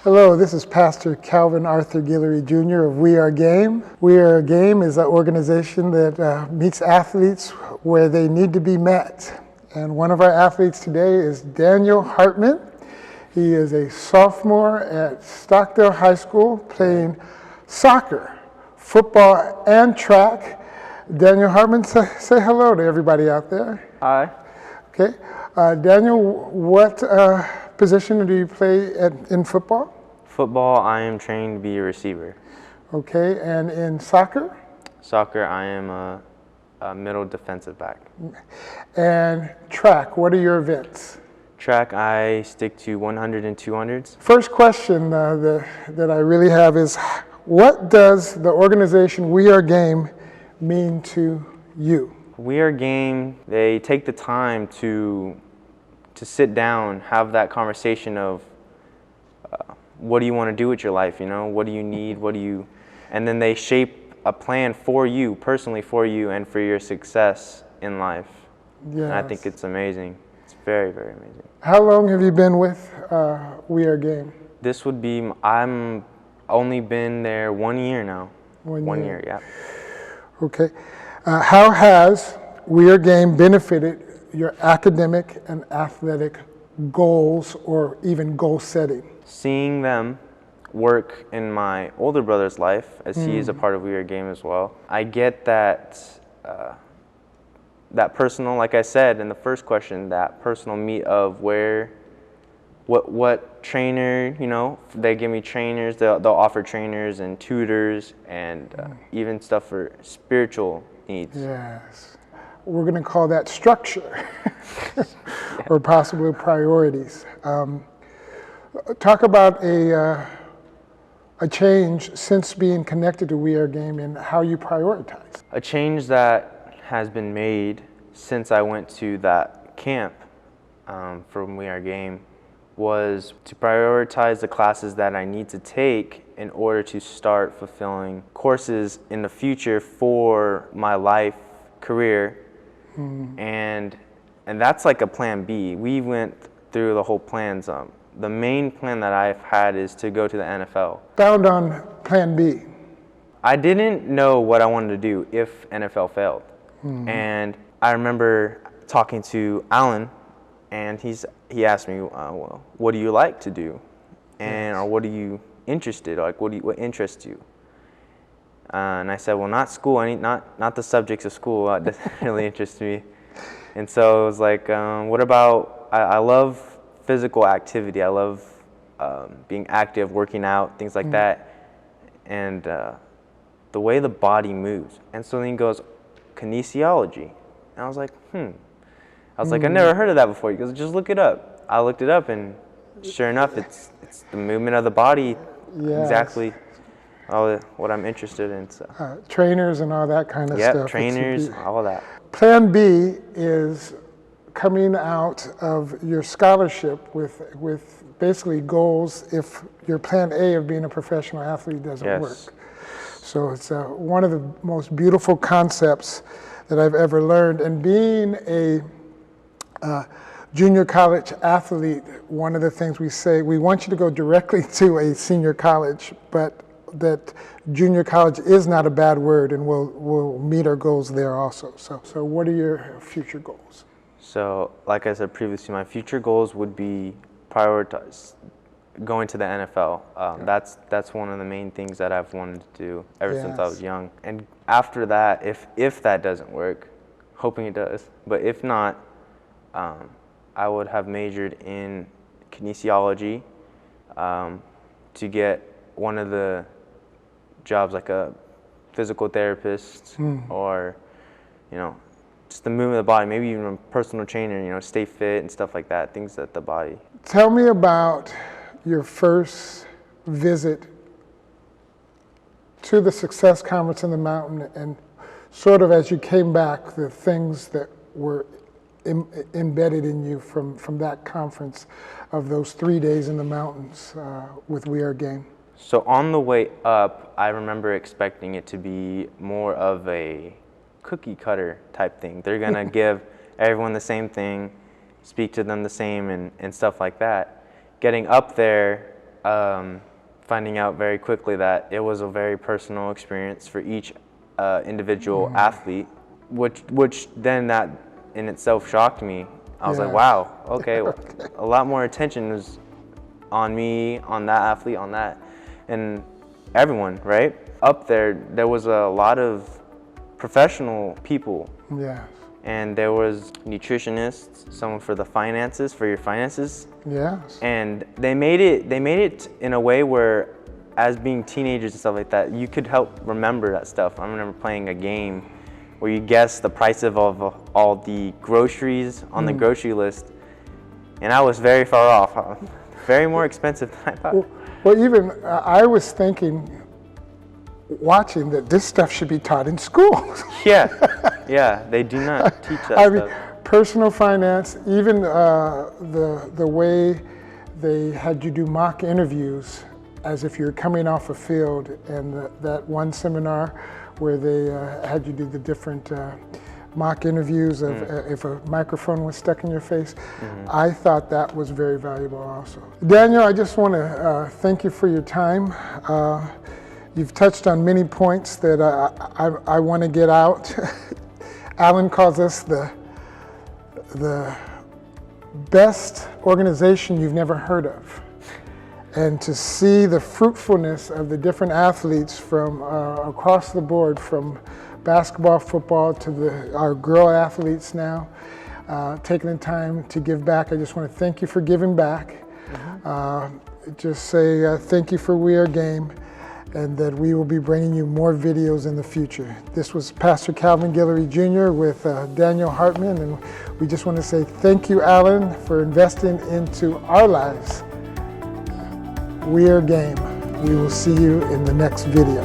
Hello, this is Pastor Calvin Arthur Guillory Jr. of We Are G.A.M.E. We Are G.A.M.E. is an organization that meets athletes where they need to be met. And one of our athletes today is Daniel Hartman. He is a sophomore at Stockdale High School playing soccer, football, and track. Daniel Hartman, say hello to everybody out there. Hi. Okay. Daniel, what position do you play in football? Football, I am trained to be a receiver. Okay, and in soccer? Soccer, I am a middle defensive back. And track, what are your events? Track, I stick to 100 and 200s. First question that I really have is, what does the organization We Are G.A.M.E. mean to you? We Are G.A.M.E., they take the time to sit down, have that conversation of what do you want to do with your life, you know? What do you need? And then they shape a plan for you, personally for you, and for your success in life. Yes. And I think it's amazing. It's very, very amazing. How long have you been with We Are G.A.M.E.? This would be, I'm only been there 1 year now. 1 year, yeah. Okay. How has We Are G.A.M.E. benefited your academic and athletic goals or even goal setting? Seeing them work in my older brother's life, as he is a part of We Are G.A.M.E. as well, I get that that personal, like I said in the first question, that personal meet of what trainer, you know, they give me trainers, they'll offer trainers and tutors and even stuff for spiritual needs. Yes. We're going to call that structure or possibly priorities. Talk about a change since being connected to We Are G.A.M.E. and how you prioritize. A change that has been made since I went to that camp from We Are G.A.M.E. was to prioritize the classes that I need to take in order to start fulfilling courses in the future for my life, career, and that's like a plan B. We went through the whole plans. The main plan that I've had is to go to the NFL. Found on plan B. I didn't know what I wanted to do if NFL failed. And I remember talking to Alan, and he asked me, well, what do you like to do? And or what are you interested, like what interests you? And I said, well, not school, not the subjects of school, that doesn't really interest me. And so it was like, what about, I love physical activity, I love being active, working out, things like that, and the way the body moves. And so then he goes, kinesiology. And I was like, I was like, I never heard of that before. He goes, just look it up. I looked it up, and sure enough, it's the movement of the body, exactly what I'm interested in. So. Trainers and all that kind of stuff. Yep, trainers, all of that. Plan B is coming out of your scholarship with basically goals if your plan A of being a professional athlete doesn't work. So it's one of the most beautiful concepts that I've ever learned. And being a junior college athlete, one of the things we say, we want you to go directly to a senior college, but that junior college is not a bad word, and we'll meet our goals there also. So what are your future goals? So like I said previously, my future goals would be prioritize going to the NFL. That's one of the main things that I've wanted to do ever since I was young. And after that, if that doesn't work, hoping it does, but if not, I would have majored in kinesiology to get one of the jobs like a physical therapist or, you know, just the movement of the body, maybe even a personal trainer, you know, stay fit and stuff like that, things that the body. Tell me about your first visit to the Success Conference in the Mountain, and sort of as you came back, the things that were embedded in you from that conference of those 3 days in the mountains with We Are G.A.M.E. So on the way up, I remember expecting it to be more of a cookie cutter type thing. They're gonna give everyone the same thing, speak to them the same and stuff like that. Getting up there, finding out very quickly that it was a very personal experience for each individual athlete, which then that in itself shocked me. I was like, wow, okay, a lot more attention was on me, on that athlete, on that, and everyone, right? Up there was a lot of professional people. Yes. And there was nutritionists, someone for your finances. Yes. And they made it in a way where, as being teenagers and stuff like that, you could help remember that stuff. I remember playing a game where you guess the price of all the groceries on the grocery list, and I was very far off. Very more expensive than I thought. Well, even I was thinking, watching, that this stuff should be taught in schools. Yeah, they do not teach that I mean, stuff. personal finance, even the way they had you do mock interviews as if you're coming off a field, and that one seminar where they had you do the different mock interviews of if a microphone was stuck in your face. I thought that was very valuable also. Daniel, I just want to thank you for your time. You've touched on many points that I want to get out. Alan calls us the best organization you've never heard of. And to see the fruitfulness of the different athletes from across the board, from basketball, football, to our girl athletes now, taking the time to give back. I just want to thank you for giving back. Just say thank you for We Are G.A.M.E, and that we will be bringing you more videos in the future. This was Pastor Calvin Guillory Jr. with Daniel Hartman, and we just want to say thank you, Alan, for investing into our lives. We Are G.A.M.E. We will see you in the next video.